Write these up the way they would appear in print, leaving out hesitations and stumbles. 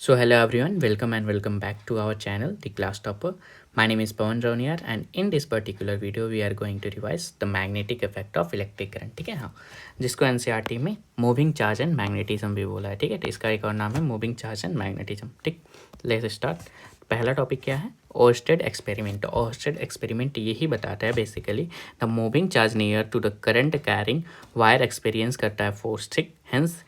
So hello everyone, welcome and welcome back to our channel, The Class Topper. My name is Pawan Rauniar and in this particular video we are going to revise the magnetic effect of electric current. ठीक है हाँ, जिसको NCERT में moving charge and magnetism भी बोला है. ठीक है, तो इसका एक और नाम है मूविंग चार्ज एंड मैग्नेटिज्म. ठीक, लेट्स स्टार्ट. पहला टॉपिक क्या है? Oersted experiment. ओर्स्टेड एक्सपेरिमेंट यही बताता है basically the moving charge near to the current carrying wire experience करता है फोर्स. ठीक, hence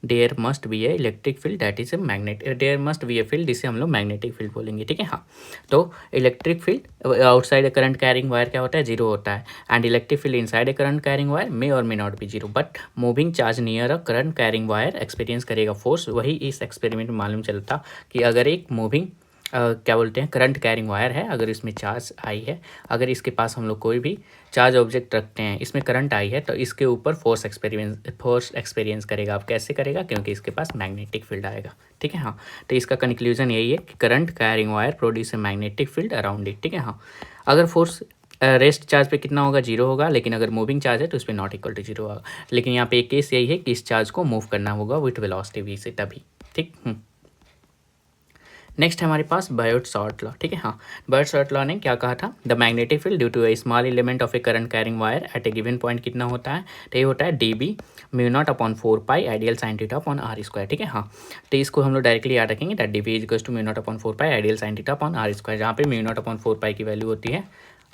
there must be a electric field that is a magnet. There must be a field जिसे हम लोग magnetic field बोलेंगे. ठीक है हाँ, तो electric field outside a current carrying wire क्या होता है? जीरो होता है. And electric field inside a current carrying wire may or may not be zero. But moving charge near a current carrying wire experience करेगा force. वही इस experiment में मालूम चलता कि अगर एक मूविंग क्या बोलते हैं करंट कैरिंग वायर है, अगर इसमें चार्ज आई है, अगर इसके पास हम लोग कोई भी चार्ज ऑब्जेक्ट रखते हैं, इसमें करंट आई है, तो इसके ऊपर फोर्स एक्सपीरियंस करेगा. अब कैसे करेगा? क्योंकि इसके पास मैग्नेटिक फील्ड आएगा. ठीक है हाँ, तो इसका कंक्लूजन यही है कि current carrying wire produce a magnetic field around it. ठीक है हाँ, अगर फोर्स रेस्ट चार्ज पे कितना होगा? जीरो होगा. लेकिन अगर मूविंग चार्ज है तो उस पर नॉट इक्वल टू जीरो होगा. लेकिन यहाँ पे एक केस यही है कि इस चार्ज को मूव करना होगा विथ वेलोसिटी v से, तभी. ठीक. नेक्स्ट है हमारे पास बायोट-सावर्ट लॉ. ठीक है हाँ, बायोट-सावर्ट लॉ ने क्या कहा था? The magnetic field due to a small element of a current carrying wire at a given point कितना होता है? तो ये होता है dB mu naught upon 4 pi I dl sine theta upon R square. ठीक है हाँ, तो इसको हम लोग डायरेक्टली याद रखेंगे that dB is equal to mu naught upon 4 pi I dl sine theta upon R square, जहाँ पे म्यू नॉट अपॉन 4 पाई की वैल्यू होती है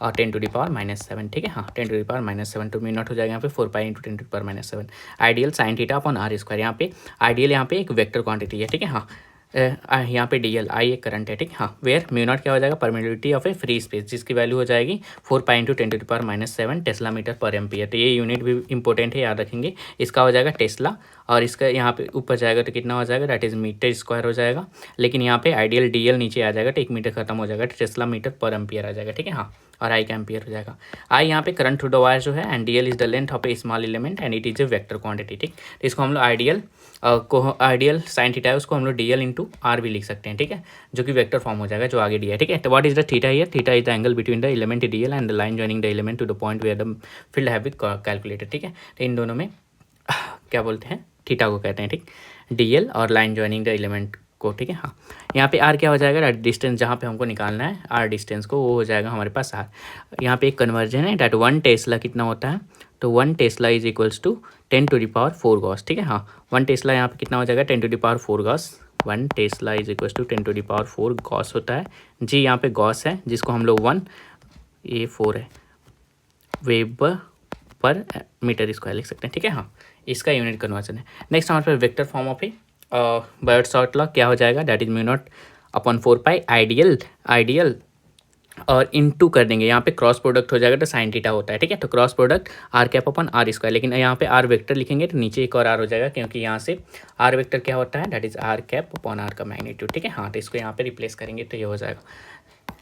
10⁻⁻⁷. ठीक है हाँ, 10⁻⁷ तो म्यू नॉट हो जाएगा यहाँ पे 4 pi into 10⁻⁷. I dl sine theta upon R square, यहाँ पे आइडियल यहाँ पे एक वेक्टर क्वांटिटी है. ठीक है हाँ, यहाँ पे DL आई एक करंट है. ठीक हाँ, वेयर म्यू नॉट क्या हो जाएगा? Permittivity of A free space, जिसकी वैल्यू हो जाएगी 4 पाई इंटू 10⁻⁷ टेस्ला मीटर पर एम्पियर. तो ये यूनिट भी इंपॉर्टेंट है, याद रखेंगे. इसका हो जाएगा टेस्ला और इसका यहाँ पे ऊपर जाएगा तो कितना हो जाएगा? दैट इज मीटर स्क्वायर हो जाएगा. लेकिन यहाँ पे आइडियल DL नीचे आ जाएगा तो 1 मीटर खत्म हो जाएगा, टेस्ला मीटर पर एम्पियर आ जाएगा. ठीक है हाँ, और आई का एम्पियर हो जाएगा. आई यहाँ पे करंट थ्रू द वायर जो है and DL is the length of A small element and it is a vector quantity. ठीक, तो इसको हम लोग आइडियल साइन थीटा है उसको हम लोग DL इंटू आर भी लिख सकते हैं. ठीक है, जो कि वेक्टर फॉर्म हो जाएगा जो आगे दिया है. ठीक है, तो what is the theta here? Theta is the angle between the element DL and the line joining the element to the point where the field have been calculated. ठीक है, तो इन दोनों में क्या बोलते हैं? थीटा को कहते हैं. ठीक, DL और लाइन जॉइनिंग द एलिमेंट को. ठीक है हाँ, यहाँ पे R क्या हो जाएगा? डिस्टेंस जहाँ पे हमको निकालना है R डिस्टेंस को, वो हो जाएगा हमारे पास R. यहाँ पे एक कन्वर्जन है डैट 1 टेस्ला कितना होता है? तो 1 tesla is equals to 10⁻⁴ gauss. ठीक है हाँ, 1 टेस्ला यहाँ पे कितना हो जाएगा? 10⁻⁴ gauss. 1 tesla is equals to 10⁻⁴ gauss होता है जी. यहाँ पे गॉस है जिसको हम लोग 1 ये 4 है वेबर पर मीटर स्क्वायर लिख सकते हैं. ठीक है हाँ, इसका यूनिट कन्वर्जन है. नेक्स्ट हमारे पास vector form of a Biot Savart law क्या हो जाएगा? That is mu naught upon 4 pi I dl और इनटू कर देंगे. यहाँ पे क्रॉस प्रोडक्ट हो जाएगा तो साइन थीटा होता है. ठीक है, तो cross product R cap upon R square. लेकिन यहाँ पे आर वेक्टर लिखेंगे तो नीचे एक और आर हो जाएगा क्योंकि यहाँ से आर वेक्टर क्या होता है? That is R cap upon R का मैग्नीट्यूड. ठीक है हाँ, तो इसको यहाँ पे रिप्लेस करेंगे तो ये हो जाएगा.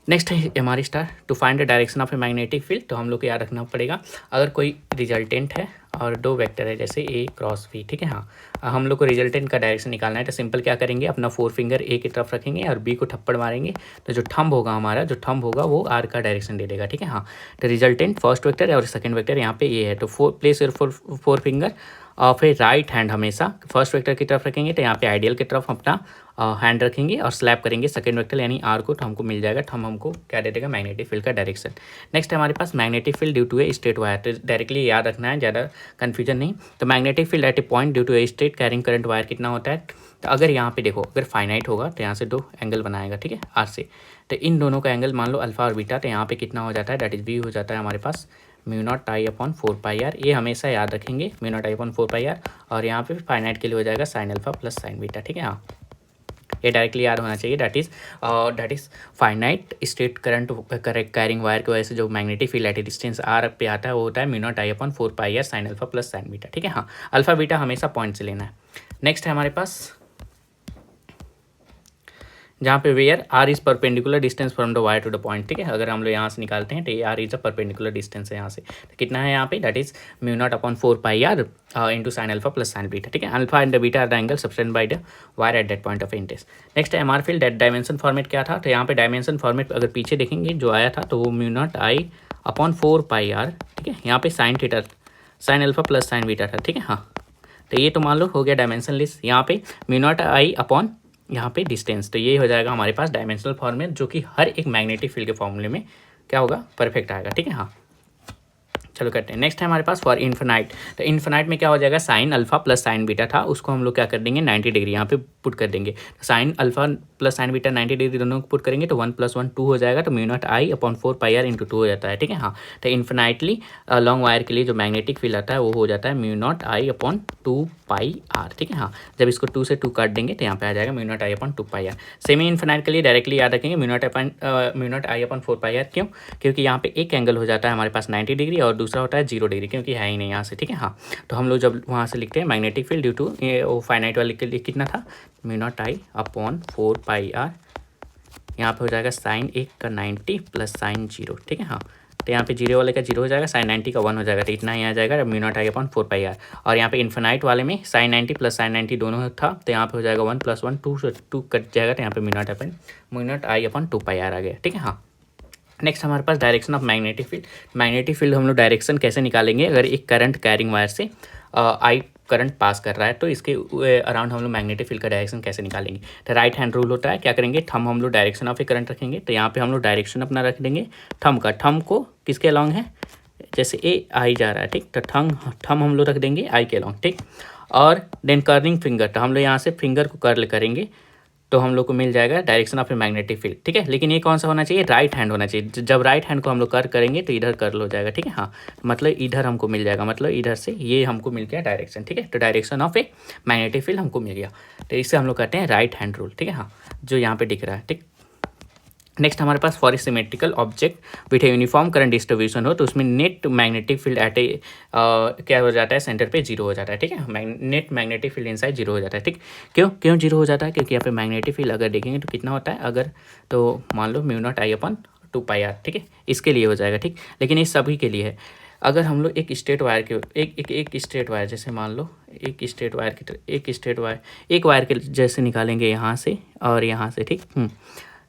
नेक्स्ट है MR star. To find the direction of a magnetic field, तो हम लोग को याद रखना पड़ेगा अगर कोई रिजल्टेंट है और दो वेक्टर है जैसे A क्रॉस V. ठीक है हाँ, हम लोग को रिजल्टेंट का डायरेक्शन निकालना है तो सिंपल क्या करेंगे? अपना 4 फिंगर A की तरफ रखेंगे और B को थप्पड़ मारेंगे तो जो थंब होगा हमारा, जो थंब होगा वो R का डायरेक्शन दे देगा. ठीक है हाँ, तो रिजल्टेंट फर्स्ट वेक्टर और सेकंड वेक्टर यहाँ पे A है तो place your 4 finger of A right hand. हमेशा फर्स्ट वेक्टर की तरफ रखेंगे तो यहाँ पे आइडियल की तरफ अपना हैंड रखेंगे और स्लैप करेंगे सेकंड वेक्टर यानी आर को, तो हमको मिल जाएगा. तो हमको क्या दे देगा? मैग्नेटिक फील्ड का डायरेक्शन. नेक्स्ट है हमारे पास magnetic field due to a straight wire. तो डायरेक्टली याद रखना है, ज़्यादा कन्फ्यूजन नहीं. तो magnetic field at a point due to a straight carrying current wire कितना होता है? तो अगर यहाँ पे देखो अगर फाइनाइट होगा तो यहाँ से 2 एंगल बनाएगा. ठीक है, आर से. तो इन दोनों का एंगल मान लो अल्फा और बीटा, तो यहाँ पे कितना हो जाता है? दैट इज V हो जाता है हमारे पास mu naught I upon 4 pi are. ये हमेशा याद रखेंगे, mu naught I upon 4 pi are. और यहाँ पे फाइनाइट के लिए हो जाएगा sine alpha plus sine beta. ठीक है हाँ, ये डायरेक्टली याद होना चाहिए. That is finite straight current carrying wire की वजह से जो magnetic field at distance R पे आता है वो होता है mu naught I upon 4 pi R sine alpha plus sine beta. ठीक है हाँ, अल्फा बीटा हमेशा पॉइंट से लेना है. नेक्स्ट है हमारे पास जहाँ पे where R is perpendicular distance from the wire to the point. ठीक है, अगर हम लोग यहाँ से निकालते हैं तो ये R is a perpendicular distance है यहाँ से. तो कितना है यहाँ पे? That is mu naught upon 4 pi R into sine alpha plus sine beta. ठीक है, alpha and the beta are the angle subtended by the wire at that point of interest. Next है MR field. That dimension format क्या था? तो यहाँ पे dimension format अगर पीछे देखेंगे जो आया था तो वो mu naught I upon 4 pi are. ठीक है, यहाँ पे sine theta sine alpha plus sine beta था. ठीक है हाँ, तो ये तो मान लो हो गया डायमेंशन लिस्ट. यहाँ पे म्यू नॉट आई अपॉन यहाँ पे डिस्टेंस। तो ये हो जाएगा हमारे पास डायमेंशनल फॉर्मूला, जो कि हर एक मैग्नेटिक फील्ड के फॉर्मूले में क्या होगा, परफेक्ट आएगा। ठीक है, हाँ चलो करते हैं। नेक्स्ट है हमारे पास फॉर इन्फिनाइट। तो इन्फिनाइट में क्या हो जाएगा, sine alpha plus sine beta था, उसको हम लोग क्या कर देंगे 90 डिग्री यहाँ पे पुट कर देंगे। तो sign alpha plus sine beta 90 degree दोनों को पुट करेंगे तो 1 + 1 2 हो जाएगा। तो mu naught I upon 4πr × 2 हो जाता है। ठीक है, हाँ तो इन्फिनाइटली लॉन्ग वायर के लिए जो मैग्नेटिक फील्ड आता है वो हो जाता है mu naught I upon 2πr। ठीक है, हाँ जब इसको 2 से 2 काट देंगे तो यहाँ पे आ जाएगा mu naught I upon 2πr। Semi infinite के लिए डायरेक्टली याद रखेंगे mu naught I upon 4πr। क्यों, क्योंकि यहाँ पे एक एंगल हो जाता है हमारे पास 90 डिग्री और दूसरा होता है 0 डिग्री, क्योंकि है ही नहीं यहाँ से। ठीक है, हाँ तो हम लोग जब वहाँ से लिखते हैं मैग्नेटिक फील्ड ड्यू टू वो फाइनाइट वाले के लिए कितना था, mu naught I upon 4πr। यहाँ पे हो जाएगा साइन 1 का 90 प्लस साइन 0। ठीक है, हाँ तो यहाँ पे 0 वाले का 0 हो जाएगा, साइन 90 का 1 हो जाएगा, तो इतना ही आ जाएगा mu naught I upon 4πr। और यहाँ पे इन्फिनाइट वाले में साइन 90 प्लस साइन 90 दोनों था, तो यहाँ पे हो जाएगा 1 + 1 2 से 2 कट जाएगा, तो यहाँ पे mu naught I upon 2πr आ गया। ठीक है, हाँ नेक्स्ट हमारे पास direction of magnetic field. Magnetic field हम लोग डायरेक्शन कैसे निकालेंगे, अगर एक करंट कैरिंग वायर से आई करंट पास कर रहा है तो इसके अराउंड हम लोग मैग्नेटिक फील्ड का डायरेक्शन कैसे निकालेंगे। तो राइट हैंड रूल होता है, क्या करेंगे, थंब हम लोग डायरेक्शन ऑफ ए करंट रखेंगे, तो यहाँ पे हम लोग डायरेक्शन अपना रख देंगे थंब का। थंब को किसके अलॉन्ग है, जैसे ए आई जा रहा है, ठीक, तो थंब हम लोग रख देंगे आई के अलॉन्ग। ठीक, और देन कर्लिंग फिंगर, तो हम लोग यहाँ से फिंगर को कर्ल करेंगे तो हम लोग को मिल जाएगा direction of a magnetic field. ठीक है, लेकिन ये कौन सा होना चाहिए, राइट हैंड होना चाहिए। जब राइट हैंड को हम लोग कर करेंगे तो इधर कर्ल हो जाएगा। ठीक है, हाँ मतलब इधर हमको मिल जाएगा, मतलब इधर से ये हमको मिल गया डायरेक्शन। ठीक है, तो direction of a magnetic field हमको मिल गया, तो इससे हम लोग कहते हैं राइट हैंड रूल। ठीक है, हाँ जो यहाँ पे दिख रहा है। ठीक, नेक्स्ट हमारे पास for a symmetrical object with a uniform current distribution हो तो उसमें net magnetic field at a क्या हो जाता है, सेंटर पे 0 हो जाता है। ठीक है, नेट मैग्नेटिक फील्ड इनसाइड 0 हो जाता है। ठीक, क्यों 0 हो जाता है, क्योंकि यहाँ पे मैग्नेटिक फील्ड अगर देखेंगे तो कितना होता है, अगर तो मान लो mu naught I upon 2πr। ठीक है, इसके लिए हो जाएगा। ठीक, लेकिन इस सभी के लिए है। अगर हम लोग एक स्ट्रेट वायर के एक स्ट्रेट वायर, जैसे मान लो एक स्ट्रेट वायर की एक वायर के जैसे निकालेंगे यहाँ से और यहाँ से। ठीक,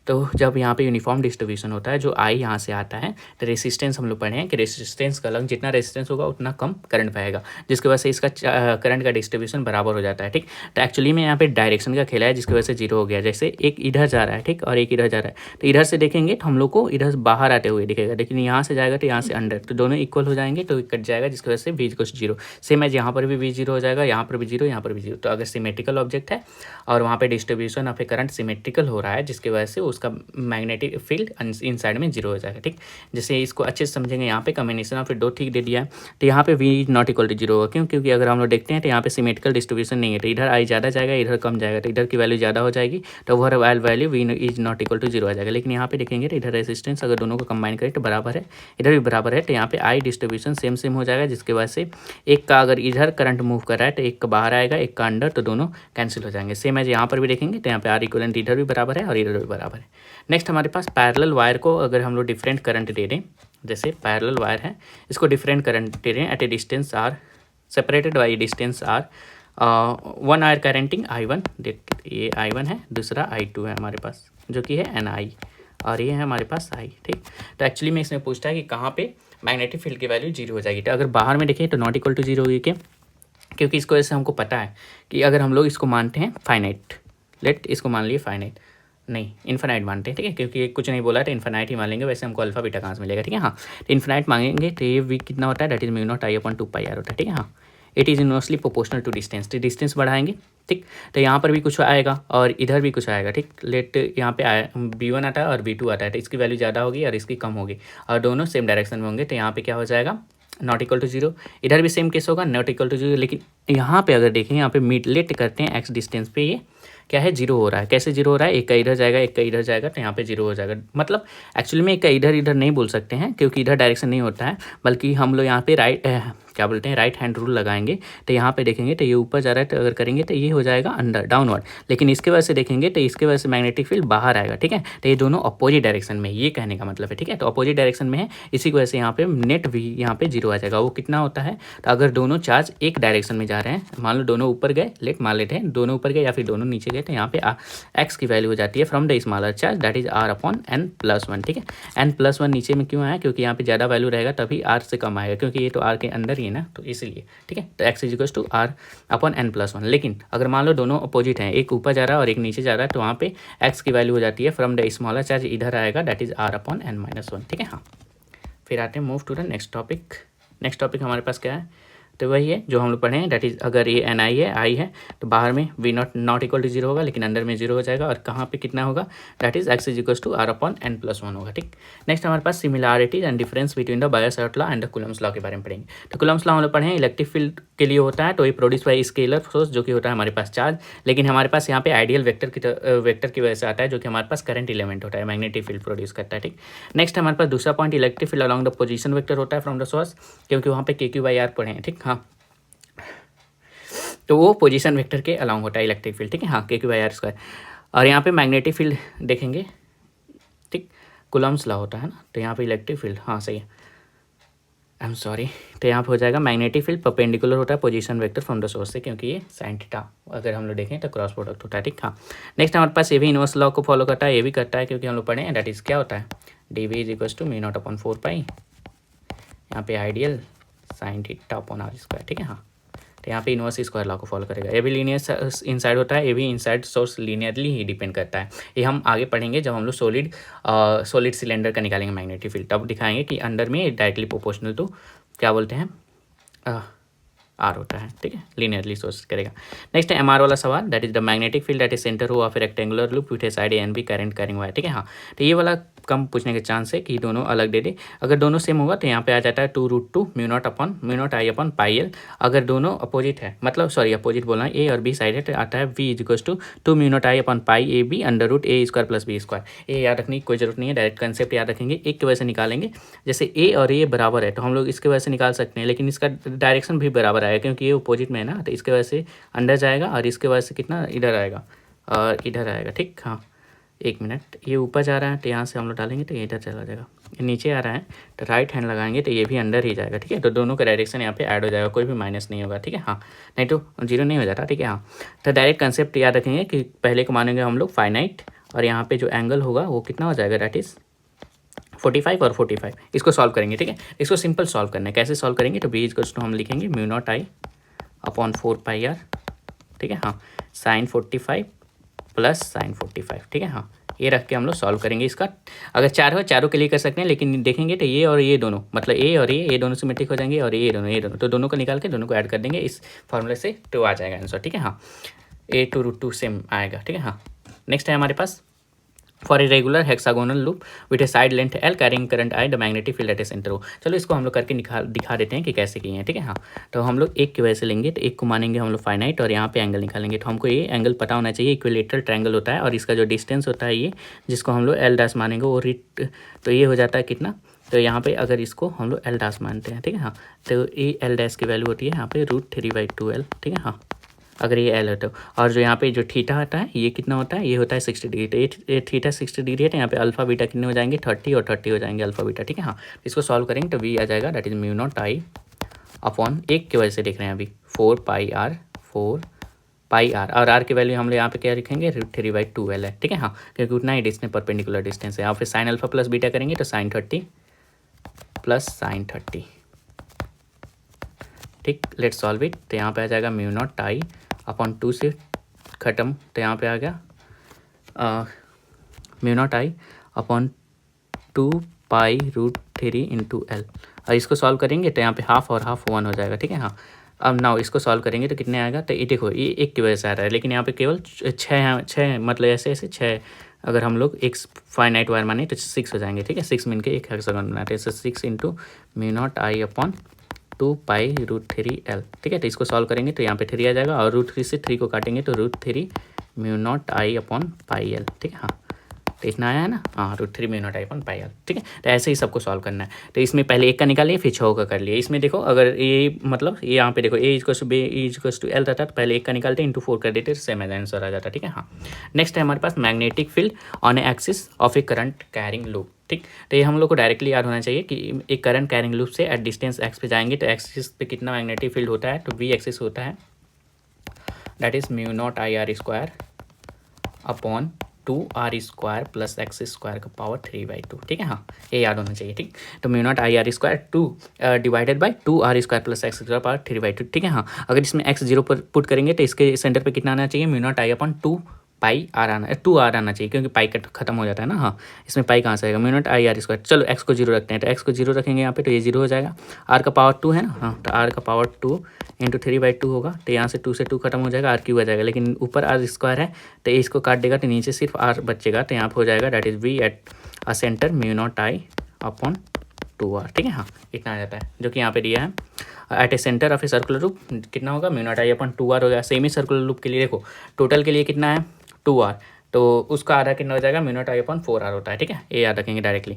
तो जब यहाँ पे यूनिफॉर्म डिस्ट्रीब्यूशन होता है, जो आई यहाँ से आता है, तो रेसिस्टेंस हम लोग पढ़े हैं कि रेसिस्टेंस का अलग, जितना रेसिस्टेंस होगा उतना कम करंट पाएगा, जिसकी वजह से इसका करंट का डिस्ट्रीब्यूशन बराबर हो जाता है। ठीक, तो एक्चुअली में यहाँ पे डायरेक्शन का खेला है, जिसकी वजह से 0 हो गया। जैसे एक इधर जा रहा है, ठीक, और एक इधर जा रहा है, तो इधर से देखेंगे तो हम लोग को इधर बाहर आते हुए दिखेगा, लेकिन यहाँ से जाएगा तो यहाँ से अंदर, तो दोनों इक्वल हो जाएंगे तो कट जाएगा, जिसकी वजह से v = 0। सेम एज यहाँ पर भी v 0 हो जाएगा, यहाँ पर भी 0, यहाँ पर भी 0। तो अगर सिमेट्रिकल ऑब्जेक्ट है और वहाँ पे distribution of a current symmetrical हो रहा है, जिसकी वजह से उसका मैग्नेटिक फील्ड इन साइड में 0 हो जाएगा। ठीक, जैसे इसको अच्छे से समझेंगे, यहाँ पे कॉम्बिनेशन ऑफ दो ठीक दे दिया है, तो यहाँ पे v ≠ 0 होगा। क्यों, क्योंकि अगर हम लोग देखते हैं तो यहाँ पे सिमेट्रिकल डिस्ट्रीब्यूशन नहीं है, तो इधर आई ज़्यादा जाएगा, इधर कम जाएगा, तो इधर की वैल्यू ज़्यादा हो जाएगी, तो वह वैल्यू v ≠ 0 आ जाएगा। लेकिन यहाँ पे देखेंगे तो इधर रेसिस्टेंस अगर दोनों को कंबाइन करें तो बराबर है, इधर भी बराबर है, तो यहाँ पे आई डिस्ट्रीब्यूशन सेम हो जाएगा, जिसकी वजह से एक का अगर इधर करंट मूव कर रहा है तो एक का बाहर आएगा, एक का अंदर, तो दोनों कैंसिल हो जाएंगे। सेम एज यहाँ पर भी देखेंगे तो यहाँ पे आर इक्वलेंट इधर भी बराबर है और इधर भी बराबर है। नेक्स्ट हमारे पास पैरेलल वायर को अगर हम लोग डिफरेंट करंट दे दें, जैसे पैरेलल वायर है, इसको डिफरेंट करंट दे रहे हैं at a distance R, separated by distance R, one wire करेंटिंग I1, ये I1 है, दूसरा I2 है हमारे पास, जो कि है NI, और ये है हमारे पास I। ठीक, तो एक्चुअली में इसमें पूछता है कि कहाँ पे मैग्नेटिक फील्ड की वैल्यू 0 हो जाएगी। तो अगर बाहर में देखें तो ≠ 0 होगी, क्योंकि इसको ऐसे हमको पता है कि अगर हम लोग इसको मानते हैं फाइनाइट, लेट इसको मान लिए फाइनाइट, नहीं इन्फिनाइट मानते हैं। ठीक है, क्योंकि कुछ नहीं बोला तो इन्फिनाइट ही मान लेंगे, वैसे हमको अल्फा बीटा कहाँ से मिलेगा। ठीक है, हाँ तो इन्फिनाइट मांगेंगे तो ये v कितना होता है, that is mu naught I upon 2πr होता है। ठीक है, हाँ it is inversely proportional to distance, तो डिस्टेंस बढ़ाएंगे। ठीक, तो यहाँ पर भी कुछ आएगा और इधर भी कुछ आएगा। ठीक, लेट यहाँ पे v1 आता है और v2 आता है, तो इसकी वैल्यू ज़्यादा होगी और इसकी कम होगी, और दोनों सेम डायरेक्शन में होंगे, तो यहाँ पे क्या हो जाएगा, ≠ 0। इधर भी सेम केस होगा, ≠ 0। लेकिन यहाँ पे अगर देखें, यहाँ पे मिड लेट करते हैं x डिस्टेंस पे, ये क्या है, 0 हो रहा है। कैसे 0 हो रहा है, एक का इधर जाएगा, एक का इधर जाएगा, तो यहाँ पे 0 हो जाएगा। मतलब एक्चुअली में एक का इधर नहीं बोल सकते हैं, क्योंकि इधर डायरेक्शन नहीं होता है, बल्कि हम लोग यहाँ पे राइट हैंड रूल लगाएंगे। तो यहाँ पे देखेंगे तो ये ऊपर जा रहा है, तो अगर करेंगे तो ये हो जाएगा अंडर डाउनवर्ड, लेकिन इसके वजह से देखेंगे तो इसके वजह से मैग्नेटिक फील्ड बाहर आएगा। ठीक है, तो ये दोनों अपोजिट डायरेक्शन में, ये कहने का मतलब है। ठीक है, तो अपोजिट डायरेक्शन में है, इसी की वजह से यहाँ पे नेट v यहाँ पे 0 आ जाएगा। वो कितना होता है, तो अगर दोनों चार्ज एक डायरेक्शन में जा रहे हैं, मान लो दोनों ऊपर गए, मान लेते हैं दोनों ऊपर गए या फिर दोनों नीचे गए, तो यहाँ पे x की वैल्यू हो जाती है from the smaller charge, that is r upon n+1। ठीक है, n+1 नीचे में क्यों आया, क्योंकि यहाँ पे ज़्यादा वैल्यू रहेगा तभी r से कम आएगा, क्योंकि ये तो r के अंदर ही है ना, तो इसलिए ठीक है। तो x equals to R upon n plus one. लेकिन अगर मान लो दोनों अपोजिट हैं, एक ऊपर जा रहा है और एक नीचे जा रहा है, तो वहाँ पे x की वैल्यू हो जाती है फ्रॉम द स्मॉलर चार्ज इधर आएगा, that is r upon n minus one, ठीक है। हाँ, फिर आते हैं move to the next topic. Next topic हमारे पास क्या है, तो वही है जो हम लोग पढ़े हैं, दैट इज अगर ये एन आई है, आई है, तो बाहर में V not equal to zero होगा, लेकिन अंदर में जीरो हो जाएगा, और कहाँ पे कितना होगा, that is X is equal to R upon N plus one होगा, ठीक। नेक्स्ट हमारे पास similarities and difference between the Biot-Savart law and the Coulomb's law के बारे में पढ़ेंगे। तो कूलम्स लॉ हम लोग पढ़े हैं, इलेक्ट्रिक फील्ड के लिए होता है, तो ये प्रोड्यूस बाई स्केलर फोर्स, जो कि होता है हमारे पास चार्ज, लेकिन हमारे पास यहाँ पे आइडियल वेक्टर की वजह से आता है, जो कि हमारे पास करंट एलिमेंट होता है, मैग्नेटिक फील्ड प्रोड्यूस करता है, ठीक। नेक्स्ट हमारे पास दूसरा point, electric field along the position vector होता है फ्रॉम द सोर्स, क्योंकि वहाँ पे KQ/R पढ़े हैं, ठीक। हाँ, तो वो पोजीशन वेक्टर के अलॉन्ग होता है इलेक्ट्रिक फील्ड, ठीक है। हाँ, KQ/R स्क्वायर। और यहाँ पे मैग्नेटिक फील्ड देखेंगे, ठीक, कूलम्स लॉ होता है ना, तो यहाँ पे इलेक्ट्रिक फील्ड, हाँ सही है, आई एम सॉरी, तो यहाँ पे हो जाएगा मैग्नेटिक फील्ड परपेंडिकुलर होता है position vector from the source से, क्योंकि ये साइन थीटा अगर हम लोग देखें तो क्रॉस प्रोडक्ट होता है, ठीक। हाँ, नेक्स्ट हमारे पास ये भी इनवर्स लॉ को फॉलो करता है, ये भी करता है, क्योंकि हम लोग पढ़े हैं, दैट इज क्या होता है, dV is equal to mu naught upon 4 pi, यहाँ पे I dl sine theta upon R square, ठीक है। हाँ, तो यहाँ पे इनवर्स स्क्वायर लॉ को फॉलो करेगा। ये भी लीनियर इनसाइड होता है, ये भी इनसाइड सोर्स लीनियरली ही डिपेंड करता है। ये हम आगे पढ़ेंगे जब हम लोग सॉलिड सिलेंडर का निकालेंगे मैग्नेटिक फील्ड, तब दिखाएंगे कि अंडर में डायरेक्टली प्रोपोर्शनल टू क्या बोलते हैं आर होता है, ठीक है, लीनियरली सोर्स करेगा। नेक्स्ट है MR वाला सवाल, that is the magnetic field that is centre हो of a rectangular loop with a side and B current carrying wire, ठीक है। हाँ, तो ये वाला कम पूछने के चांस है कि दोनों अलग दे दे। अगर दोनों सेम होगा तो यहाँ पे आ जाता है 2√2 mu naught I upon pi L. अगर दोनों अपोजिट है, मतलब सॉरी अपोजिट बोलना है, ए और बी साइड है, तो आता है V is equal to 2 mu naught I upon pi A B √A square plus B square. ये याद रखने की कोई जरूरत नहीं है, डायरेक्ट कंसेप्ट याद रखेंगे, एक की वजह से निकालेंगे। जैसे ए और ए बराबर है तो हम लोग इसके वजह से निकाल सकते हैं, लेकिन इसका डायरेक्शन भी बराबर आएगा, क्योंकि ये अपोजिट में है ना, तो इसके वजह से अंदर जाएगा, और इसके वजह से कितना इधर आएगा और इधर आएगा, ठीक। हाँ, एक मिनट, ये ऊपर जा रहा है तो यहाँ से हम लोग डालेंगे तो ये इधर चला जाएगा, ये नीचे आ रहा है तो राइट हैंड लगाएंगे तो ये भी अंदर ही जाएगा, ठीक है। तो दोनों का डायरेक्शन यहाँ पे ऐड हो जाएगा, कोई भी माइनस नहीं होगा, ठीक है। हाँ, नहीं तो जीरो नहीं हो जाता, ठीक है। हाँ, तो डायरेक्ट कंसेप्ट याद रखेंगे कि पहले को मानेंगे हम लोग फाइनाइट, और यहाँ पे जो एंगल होगा वो कितना हो जाएगा, दैट इज 45 और 45। इसको सॉल्व करेंगे, ठीक है। इसको सिंपल सॉल्व करना है, कैसे सॉल्व करेंगे, तो B इक्वल्स टू हम लिखेंगे mu naught I upon 4 pi are, ठीक है। हाँ, साइन 45 प्लस साइन 45, ठीक है। हाँ, ये रख के हम लोग सॉल्व करेंगे इसका। अगर चार हो, चारों के लिए कर सकते हैं, लेकिन देखेंगे तो ये और ये दोनों, मतलब ए और ये दोनों सिमेट्रिक हो जाएंगे, और ये दोनों, तो दोनों को निकाल के दोनों को ऐड कर देंगे, इस फॉर्मूले से 2 आ जाएगा आंसर, ठीक है। हाँ, A 2√2 सेम आएगा, ठीक है। हाँ, नेक्स्ट है हमारे पास, for a regular hexagonal loop with a side length L carrying current I the magnetic field at a centre हो। चलो इसको हम लोग करके दिखा देते हैं कि कैसे किए हैं, ठीक है। हाँ, तो हम लोग एक की वजह से लेंगे, तो एक को मानेंगे हम लोग फाइनाइट, और यहाँ पे एंगल निकालेंगे, तो हमको ये एंगल पता होना चाहिए, इक्विलेटरल ट्रायंगल होता है, और इसका जो डिस्टेंस होता है ये, जिसको हम लोग L' मानेंगे, वो तो ये हो जाता है कितना, तो यहाँ पे अगर इसको हम लोग L' मानते हैं, ठीक है। हाँ, तो ये L' की वैल्यू होती है यहाँ पे √3/2L, ठीक है। हाँ, अगर ये L है तो, और जो यहाँ पे जो थीटा आता है ये कितना होता है, ये होता है 60 डिग्री, तो ये थीटा 60 डिग्री है, तो यहाँ पे अल्फा बीटा कितने हो जाएंगे, 30 और 30 हो जाएंगे अल्फा बीटा, ठीक है। हाँ, इसको सॉल्व करेंगे तो V आ जाएगा, that is mu naught I upon एक की वजह से देख रहे हैं अभी 4 पाई आर, और आर की वैल्यू हम लोग यहाँ पे क्या लिखेंगे, √3/2L है, ठीक है। हाँ, क्योंकि उतना ही डिस्टेंस परपेंडिकुलर डिस्टेंस है। यहाँ पे साइन अल्फा प्लस बीटा करेंगे तो साइन 30 प्लस साइन 30, ठीक। लेट्स सॉल्व इट, तो यहाँ पे आ जाएगा म्यू नॉट आई अपॉन 2 से ख़त्म, तो यहाँ पे आ गया mu naught I upon 2 pi √3 into L, और इसको सॉल्व करेंगे तो यहाँ पे हाफ और हाफ 1 हो जाएगा, ठीक है। हाँ, अब नाउ इसको सॉल्व करेंगे तो कितने आएगा, तो ये देखो ये एक की वजह से आ रहा है, लेकिन यहाँ पे केवल 6 मतलब ऐसे 6, अगर हम लोग एक फाइनाइट वायर माने तो 6 हो जाएंगे, ठीक है। 6 मिल के एक हेक्सागोन बनाते हैं, 6 into mu naught I upon 2 pi √3L, ठीक है। तो इसको सॉल्व करेंगे तो यहाँ पे 3 आ जाएगा, और √3 से 3 को काटेंगे तो √3 mu naught I upon pi L, ठीक है। हाँ, तो इतना आया है ना, हाँ, √3 mu naught I upon pi L, ठीक है। तो ऐसे ही सबको सॉल्व करना है। तो इसमें पहले एक का निकालिए, फिर 6 का कर लिए। इसमें देखो अगर ये मतलब ये यहाँ पे देखो A इक्वल्स टू L रहता तो पहले एक का निकालते इंटू 4 कर देते, सेम आंसर आ जाता, ठीक है। हाँ, नेक्स्ट है हमारे पास magnetic field on a axis of a current carrying loop, ठीक। तो ये हम लोग को डायरेक्टली याद होना चाहिए कि एक करंट कैरिंग लूप से एट डिस्टेंस x पे जाएंगे तो एक्सिस पे कितना मैग्नेटिक फील्ड होता है, तो V एक्सिस होता है, that is mu naught I are square upon 2r² plus x² का पावर 3/2, ठीक है। हाँ, ये याद होना चाहिए, ठीक। तो mu not IR² 2 divided by 2r² plus x² power 3/2, ठीक है। हाँ, अगर इसमें x 0 पर पुट करेंगे तो इसके सेंटर पे कितना आना चाहिए, mu naught I/2 pi are आना 2r आना चाहिए, क्योंकि पाई कट खत्म हो जाता है ना। हाँ, इसमें पाई कहाँ से आएगा, म्यू नॉट IR²। चलो x को 0 रखते हैं, तो x को 0 रखेंगे यहाँ पे, तो ये 0 हो जाएगा। r का पावर 2 है ना, हाँ, तो r का पावर 2 इंटू 3/2 होगा, तो यहाँ से 2 से 2 खत्म हो जाएगा, r³ आ जाएगा। लेकिन ऊपर r² है, तो इसको काट देगा तो नीचे सिर्फ r बचेगा, तो यहाँ पर हो जाएगा that is v at a centre mu naught I/2r, ठीक है। हाँ, इतना आ जाता है जो कि यहाँ पे दिया है। At a centre of a circular loop कितना होगा, म्यू नॉट I/2r हो गया। सेम ही सर्कुलर लूप के लिए देखो, टोटल के लिए कितना है 2r, तो उसका आधा कितना हो जाएगा, म्यू नॉट I/4r होता है, ठीक है। ये याद रखेंगे डायरेक्टली।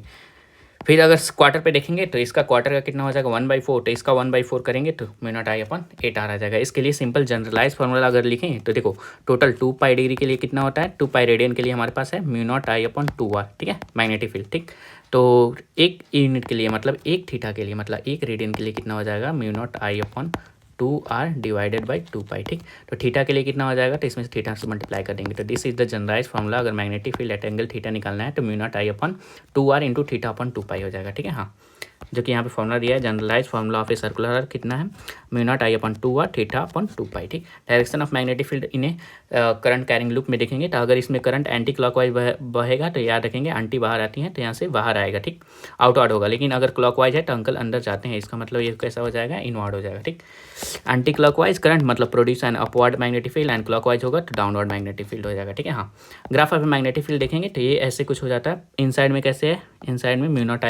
फिर अगर क्वार्टर पे देखेंगे तो इसका क्वार्टर का कितना हो जाएगा 1/4, तो इसका 1/4 करेंगे तो म्यू नॉट I/8r आ जाएगा। इसके लिए सिंपल जनरलाइज फार्मूला अगर लिखें तो देखो, टोटल 2π डिग्री के लिए कितना होता है, 2π रेडियन के लिए हमारे पास है म्यू नॉट I/2r, ठीक है, मैग्नेटिक फील्ड, ठीक। तो एक यूनिट के लिए मतलब एक थीटा के लिए मतलब एक रेडियन के लिए कितना हो जाएगा, mu naught I/2r divided by 2π, ठीक। तो थीटा के लिए कितना हो जाएगा, तो इसमें से थीटा से मल्टीप्लाई कर देंगे, तो this is the generalise formula. अगर magnetic field at angle theta निकालना है तो म्यू नॉट I/2r इंटू थीटा/2π हो जाएगा, ठीक है। हाँ, जो कि यहाँ पे फॉर्मूला दिया है, generalise formula of a circular कितना है, म्यू नॉट I/2r थीटा/2π, ठीक। डायरेक्शन ऑफ मैग्नेटिक फील्ड इन्हें करंट कैरिंग लूप में देखेंगे, तो अगर इसमें करंट एंटी क्लॉकवाइज बहेगा तो याद रखेंगे एंटी बाहर आती है, तो यहाँ से बाहर आएगा, ठीक, आउटवर्ड होगा। लेकिन अगर क्लॉकवाइज है तो अंकल अंदर जाते हैं, इसका मतलब ये कैसा हो जाएगा, इनवर्ड हो जाएगा, ठीक। एंटी क्लॉकवाइज करंट मतलब produce an upward magnetic field, and clockwise होगा तो डाउनवर्ड मैग्नेटिक फील्ड हो जाएगा, ठीक है। हाँ, ग्राफ ऑफ मैग्नेटिक फील्ड देखेंगे तो ये ऐसे कुछ हो जाता है। इनसाइड में कैसे है, इनसाइड में म्यू नॉट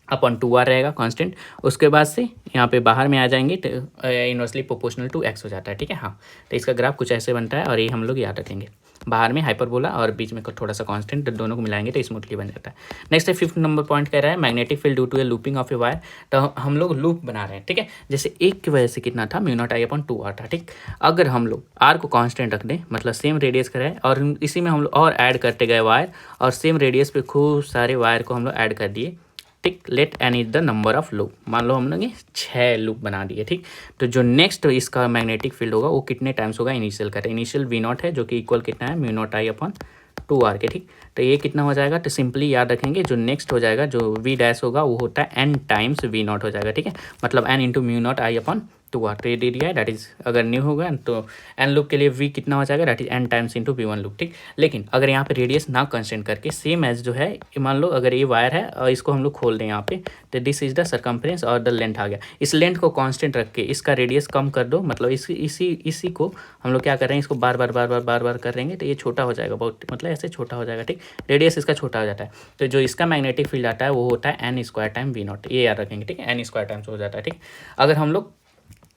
I/2r रहेगा कांस्टेंट, उसके बाद से यहाँ पे बाहर में आ जाएंगे तो इनवर्सली प्रोपोर्शनल टू x हो जाता है, ठीक है। हाँ, तो इसका ग्राफ कुछ ऐसे बनता है, और ये हम लोग याद रखेंगे। बाहर में हाइपरबोला और बीच में थोड़ा सा कांस्टेंट, दोनों को मिलाएंगे तो स्मूथली बन जाता है। नेक्स्ट है 5th नंबर पॉइंट कह रहा है magnetic field due to a looping of a wire. तो हम लोग लूप बना रहे हैं, ठीक है। जैसे एक की वजह से कितना था, म्यू नॉट I/2r था, ठीक। अगर हम लोग r को कांस्टेंट रख दें, मतलब सेम रेडियस का रहे, और इसी में हम लोग और ऐड करते गए वायर, और सेम रेडियस पे खूब सारे वायर को हम लोग ऐड कर दिए, ठीक। Let n is the number of loop, मान लो हम लोग 6 लूप बना दिए, ठीक। तो जो नेक्स्ट इसका मैग्नेटिक फील्ड होगा वो कितने टाइम्स होगा, इनिशियल का, इनिशियल V0 है जो कि इक्वल कितना है, म्यू नॉट I/2r के, ठीक। तो ये कितना हो जाएगा, तो सिंपली याद रखेंगे जो नेक्स्ट हो जाएगा जो V' होगा वो होता है n टाइम्स V0 हो जाएगा, ठीक है। मतलब n into mu naught I/2r, तो ये दे दिया है, दैट इज अगर न्यू होगा तो n लूप के लिए v कितना हो जाएगा, that is n times into V1 loop, ठीक। लेकिन अगर यहाँ पे रेडियस ना कंस्टेंट करके सेम एज जो है, मान लो अगर ये वायर है और इसको हम लोग खोल दें यहाँ पे, तो दिस इज द सर्कम्फ्रेंस और द लेंथ आ गया। इस लेंथ को कांस्टेंट रख के इसका रेडियस कम कर दो, मतलब इसी को हम लोग क्या कर रहे हैं, इसको बार बार करेंगे तो ये छोटा हो जाएगा बहुत, मतलब ऐसे छोटा हो जाएगा, ठीक। रेडियस इसका छोटा हो जाता है, तो जो इसका मैग्नेटिक फील्ड आता है वो होता है n² टाइम V0, ये याद रखेंगे, ठीक है। n² टाइम्स हो जाता है, ठीक। अगर हम लोग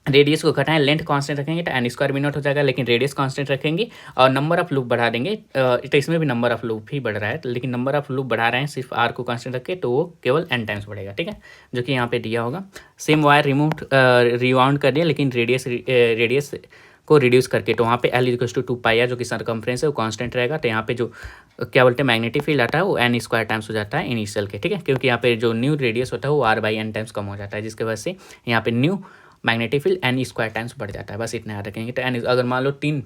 रेडियस को घटाएं, लेंथ कांस्टेंट रखेंगे तो n² V0 हो जाएगा, लेकिन रेडियस कांस्टेंट रखेंगे और नंबर ऑफ लूप बढ़ा देंगे, तो इसमें भी नंबर ऑफ लूप ही बढ़ रहा है, लेकिन नंबर ऑफ लूप बढ़ा रहे हैं सिर्फ r को कांस्टेंट रख के, तो वो केवल n टाइम्स बढ़ेगा, ठीक है, जो कि यहाँ पे दिया होगा। सेम वायर रिवाउंड कर दिया, लेकिन रेडियस को रिड्यूस करके, तो वहाँ पे L = 2πr जो कि सर्कम्फ्रेंस है वो कांस्टेंट रहेगा। तो यहाँ पे जो क्या बोलते हैं मैग्नेटिक फील्ड आता है वो n² टाइम्स हो जाता है इनिशियल के, ठीक है, क्योंकि यहाँ पे जो न्यू रेडियस होता है वो r/n टाइम्स कम हो जाता है, जिसकी वजह से यहाँ पे new magnetic field n² times बढ़ जाता है, बस इतना याद रखेंगे। तो n अगर मान लो 3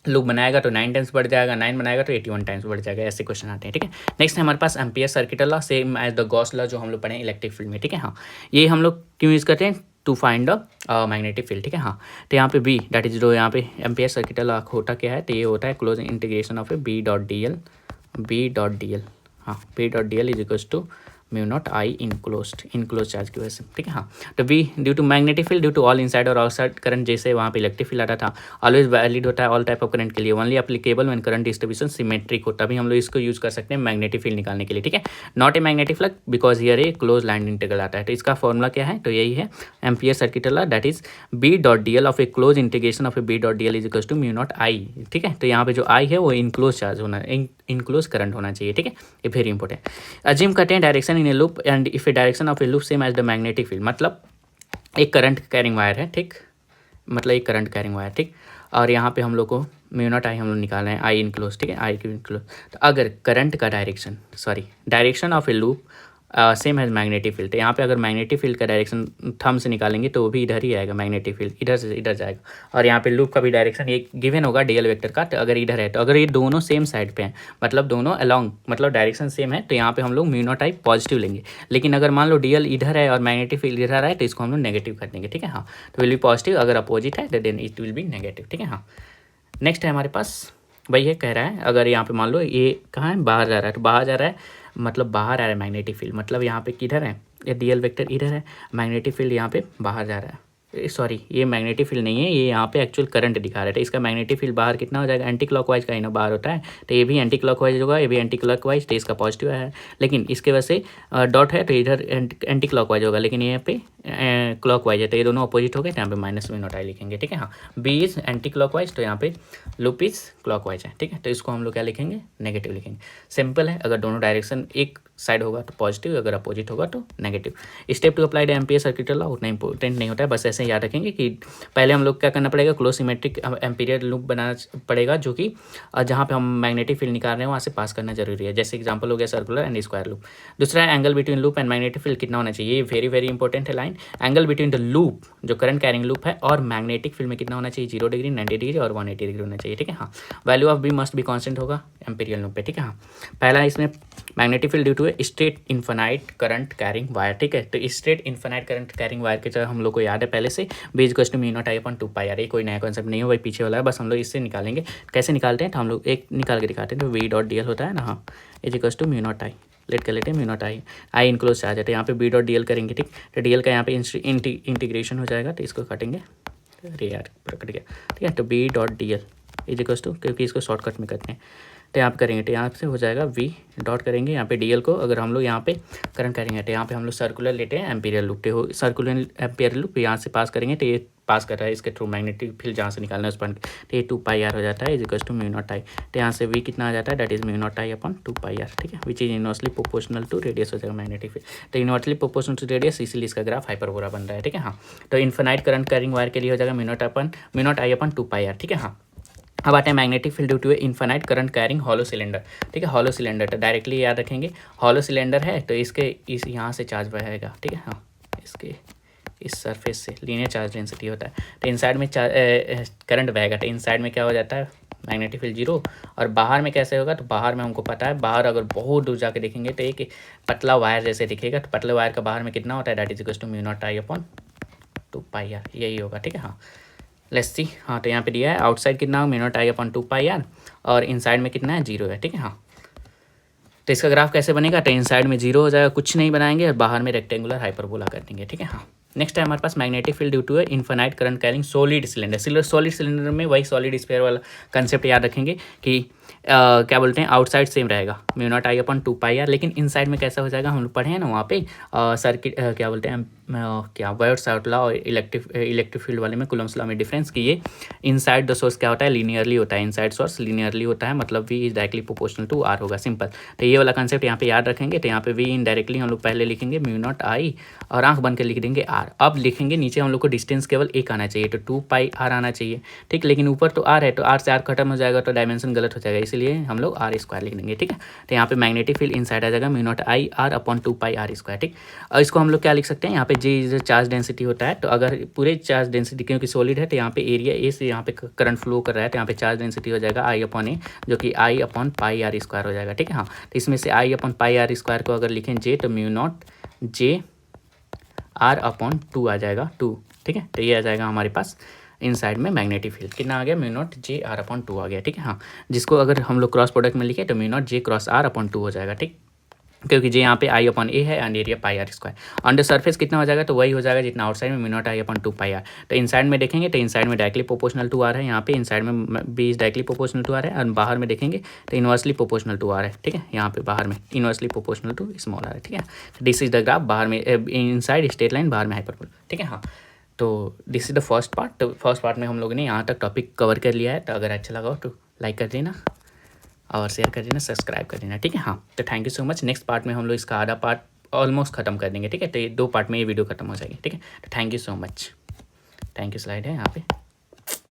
लूप बनाएगा तो 9 टाइम्स बढ़ जाएगा, 9 बनाएगा तो 81 टाइम्स बढ़ जाएगा, ऐसे क्वेश्चन आते हैं, ठीक है। नेक्स्ट है हमारे पास Ampere circuit law, same as the Gauss law जो हम लोग पढ़े इलेक्ट्रिक फील्ड में, ठीक है। हाँ, ये हम लोग क्यों यूज़ करते हैं, to find the magnetic field, ठीक है। हाँ, तो यहाँ पे B दैट इज जो यहाँ पे एम्पियर सर्किट लॉ होता क्या है, तो ये होता है close integration of a B.dl, हाँ, B.dl is equals to mu naught I enclose charge की वजह से, ठीक है। हाँ, तो V due to magnetic field due to all inside और आउटसाइड करंट, जैसे वहाँ पे इलेक्ट्रिक फील्ड आता था, ऑलवेज वैलिड होता है ऑल टाइप ऑफ करंट के लिए, only applicable when current distribution symmetric होता है, तभी हम लोग इसको यूज़ कर सकते हैं मैग्नेटिक फील्ड निकालने के लिए, ठीक है। Not a magnetic flux because here A close line integral आता है, तो इसका फॉर्मूला क्या है, तो यही है ampere circuit law, that is B.dl of a close integration of a B.dl is equals to mu naught I, ठीक है। तो यहाँ पे जो I है वो इनक्लोज चार्ज होना, इनक्लोज करंट होना चाहिए, ठीक है, ये वेरी इंपॉर्टेंट। अज्यूम करते हैं direction in a loop and if a direction of a loop same as the magnetic field, मतलब एक करंट कैरिंग वायर है, ठीक, मतलब एक करंट कैरिंग वायर, ठीक। और यहाँ पे हम लोग को म्यू नॉट I हम लोग निकाल रहे हैं I इनक्लोज, ठीक है, I की इनक्लोज। तो अगर करंट का direction of a loop same है मैग्नेटिक फील्ड। तो यहाँ पे अगर मैग्नेटिक फील्ड का डायरेक्शन थंब से निकालेंगे तो वो भी इधर ही आएगा, मैग्नेटिक फील्ड इधर से इधर जाएगा। और यहाँ पे लूप का भी डायरेक्शन एक गिवन होगा डीएल वेक्टर का, तो अगर इधर है तो अगर ये दोनों सेम साइड पे हैं मतलब दोनों अलॉन्ग मतलब डायरेक्शन सेम है तो यहाँ पे हम लोग म्यू नॉट आई पॉजिटिव लेंगे। लेकिन अगर मान लो डीएल इधर है और मैग्नेटिक फील्ड इधर है तो इसको हम लोग नेगेटिव कर देंगे, ठीक है हाँ। तो विल बी पॉजिटिव, अगर अपोजिट है तो then it will be negative, ठीक है हाँ। नेक्स्ट है हमारे पास भाई ये कह रहा है अगर यहाँ पे मान लो ये कहाँ है, बाहर जा रहा है, तो बाहर जा रहा है मतलब बाहर आ रहा है मैग्नेटिक फील्ड, मतलब यहाँ पे किधर है, ये डीएल वेक्टर इधर है, मैग्नेटिक फील्ड यहाँ पे बाहर जा रहा है। सॉरी ये मैग्नेटिक फील्ड नहीं है, ये यहाँ पे एक्चुअल करंट दिखा रहा है। तो इसका मैग्नेटिक फील्ड बाहर कितना हो जाएगा, एंटी क्लॉकवाइज का ही ना बाहर होता है, तो ये भी एंटी क्लॉकवाइज होगा, ये भी एंटी क्लॉकवाइज, तो इसका पॉजिटिव है। लेकिन इसके वजह से डॉट है तो इधर एंटी क्लॉकवाइज होगा, लेकिन यहाँ पे क्लॉकवाइज है, तो ये दोनों अपोजिट हो गए, तो यहाँ पे माइनस म्यू नॉट आई लिखेंगे, ठीक है हाँ। बी इज एंटी क्लॉकवाइज तो यहाँ पे लूप इज क्लॉकवाइज है, ठीक है। तो इसको हम लोग क्या लिखेंगे, नेगेटिव लिखेंगे। सिंपल है, अगर दोनों डायरेक्शन एक साइड होगा तो पॉजिटिव, अगर अपोजिट होगा तो negative. Step two apply the ampere circuit law उतना इंपॉर्टेंट नहीं होता है, बस ऐसे याद रखेंगे कि पहले हम लोग क्या करना पड़ेगा, क्लोज सिमेट्रिक एम्पीरियर लूप बनाना पड़ेगा, जो कि जहाँ पे हम मैग्नेटिक फील्ड निकाल रहे हैं वहाँ से पास करना जरूरी है। जैसे एग्जांपल हो गया सर्कुलर एंड स्क्वायर लूप। दूसरा angle between loop and magnetic field कितना होना चाहिए, ये वेरी वेरी इंपॉर्टेंट है line. Angle between the loop जो करंट कैरिंग लूप है और मैग्नेटिक फील्ड में कितना होना चाहिए, 0 डिग्री, 90 डिग्री और 180 डिग्री होना चाहिए, ठीक है हाँ। Value of b must be constant होगा एम्पीरियल लूप पे, ठीक है हाँ। पहला इसमें magnetic field due to straight infinite current carrying wire, ठीक है। तो straight infinite current carrying wire की तरह हम लोग को याद है पहले से, b equals to mu naught I upon 2 pi are. ये कोई नया कॉन्सेप्ट नहीं है, वही पीछे वाला है, बस हम लोग इससे निकालेंगे। कैसे निकालते हैं तो हम लोग एक निकाल के दिखाते हैं, तो वी डॉट डी एल होता है ना, हाँ, is equals to mu naught I, let कर लेते हैं mu naught I, I enclose charge है तो यहाँ पे बी डॉट डी एल करेंगे, ठीक। तो डी एल का यहाँ पे इंटीग्रेशन हो जाएगा, तो इसको काटेंगे, अरे यार कट गया, ठीक है। तो b dot d l is equals to, क्योंकि इसको शॉर्टकट में करते हैं तो यहाँ पे करेंगे, तो यहाँ से हो जाएगा वी डॉट करेंगे यहाँ पे डीएल को, अगर हम लोग यहाँ पे करंट करेंगे तो यहाँ पे हम लोग सर्कुलर लेते हैं एम्पीरियल लूप, तो सर्कुलर एम्पीरियल लूप यहाँ से पास करेंगे तो ये पास कर रहा है इसके थ्रू मैग्नेटिक फील्ड जहाँ से निकालना है उस पॉइंट, तो ये 2 पाई आर हो जाता है is equals to mu naught I. तो यहाँ से वी कितना आ जाता है, that is mu naught I upon 2 pi are, ठीक है, which is inversely proportional to radius हो जाएगा मैग्नेटिक फील्ड। तो इनवर्सली प्रोपोर्शनल टू रेडियस, इसीलिए इसका ग्राफ हाइपरबोला बन रहा है, ठीक है हाँ। तो इन्फिनाइट करंट कैरिंग वायर के लिए हो जाएगा mu naught I upon 2 pi are, ठीक है हाँ। अब आते हैं magnetic field due to infinite current carrying hollow cylinder, ठीक है। हॉलो सिलेंडर तो डायरेक्टली याद रखेंगे, हॉलो सिलेंडर है तो इसके इस यहाँ से चार्ज बहेगा, ठीक है हाँ, इसके इस सरफेस से लीनियर चार्ज डेंसिटी होता है, तो इनसाइड में करंट बहेगा, तो इनसाइड में क्या हो जाता है, मैग्नेटिक फील्ड 0। और बाहर में कैसे होगा, तो बाहर में हमको पता है, बाहर अगर बहुत दूर जाके देखेंगे तो एक पतला वायर जैसे दिखेगा, तो पतले वायर का बाहर में कितना होता है, that is equals to mu naught I upon 2 pi r, यही होगा, ठीक है हाँ। लेट्स सी, हाँ तो यहाँ पे दिया है आउटसाइड कितना हो, mu naught I upon 2 pi are, और इनसाइड में कितना है, 0 है, ठीक है हाँ। तो इसका ग्राफ कैसे बनेगा, तो इनसाइड में 0 हो जाएगा, कुछ नहीं बनाएंगे, और बाहर में रेक्टेंगुलर हाइपरबोला कर देंगे, ठीक है हाँ। नेक्स्ट है हमारे पास magnetic field due to infinite current carrying solid cylinder. Solid cylinder में वही सॉलिड स्फीयर वाला कंसेप्ट याद रखेंगे कि क्या बोलते हैं, आउटसाइड सेम रहेगा mu naught I upon 2 pi r, लेकिन इनसाइड में कैसा हो जाएगा, हम लोग पढ़े हैं ना वहाँ पे सर्किट क्या बोलते हैं, क्या बायोट-सावर्त लॉ और इलेक्ट्रिक फील्ड वाले में कूलम्ब्स लॉ में डिफरेंस कि ये इनसाइड द सोर्स क्या होता है, लीनियरली होता है, इनसाइड सोर्स लीनियरली होता है, मतलब v is directly proportional to r होगा, सिंपल। तो ये वाला कंसेप्ट यहाँ पे याद रखेंगे, तो यहाँ पे वी इनडायरेक्टली हम लोग पहले लिखेंगे म्यू नॉट आई और आंख बन के लिख देंगे आर। अब लिखेंगे नीचे हम लोग को डिस्टेंस केवल एक आना चाहिए, तो 2 पाई आर आना चाहिए, ठीक। लेकिन ऊपर तो आर है, तो आर से आर खत्म हो जाएगा तो डायमेंशन गलत हो जाएगा, इसलिए हम लोग आर स्क्वायर लिख देंगे, ठीक है। तो यहाँ पे मैग्नेटिक फील्ड इनसाइड आ जाएगा mu naught I r upon 2 pi r square, ठीक। और इसको हम लोग क्या लिख सकते हैं, यहाँ पे जे चार्ज डेंसिटी होता है, तो अगर पूरे चार्ज डेंसिटी क्योंकि सॉलिड है तो यहाँ पे एरिया ए से यहाँ पे करंट फ्लो कर रहा है, तो यहाँ पे चार्ज डेंसिटी हो जाएगा आई अपॉन ए, जो कि आई अपॉन पाई आर स्क्वायर हो जाएगा, ठीक है हाँ। तो इसमें से आई अपॉन पाई आर स्क्वायर को अगर लिखें जे, तो mu naught J are upon 2 आ जाएगा 2, ठीक है। तो ये आ जाएगा हमारे पास इनसाइड में मैग्नेटिक फील्ड कितना आ गया, mu naught J are upon 2 आ गया, ठीक है हाँ। जिसको अगर हम लोग क्रॉस प्रोडक्ट में लिखे तो mu naught j cross r upon 2 हो जाएगा, ठीक, क्योंकि जे यहाँ पे आई अपॉन ए है and area pi r square. Under surface कितना हो जाएगा, तो वही हो जाएगा जितना आउटसाइड में mu naught I upon 2 pi r. तो इनसाइड में देखेंगे तो इनसाइड में डायरेक्टली प्रोपोर्शनल टू आर है, यहाँ पे इनसाइड में b is directly proportional to r है, और बाहर में देखेंगे तो इनवर्सली प्रोपोर्शनल टू आर है, ठीक है। यहाँ पे बाहर में inversely proportional to small r है, ठीक है। दिस इज द ग्राफ, बाहर में इनसाइड स्ट्रेट लाइन, बाहर में हाइपरबोला, ठीक है हाँ। तो this is the first part. तो फर्स्ट पार्ट में हम लोगों ने यहाँ तक टॉपिक कवर कर लिया है, तो अगर अच्छा लगा हो तो लाइक कर देना और शेयर कर देना, सब्सक्राइब कर देना, ठीक है हाँ। तो thank you so much. Next part में हम लोग इसका आधा पार्ट ऑलमोस्ट खत्म कर देंगे, ठीक है। तो ये 2 पार्ट में ये वीडियो खत्म हो जाएगी, ठीक है। तो thank you so much. Thank you, slide है यहाँ पे।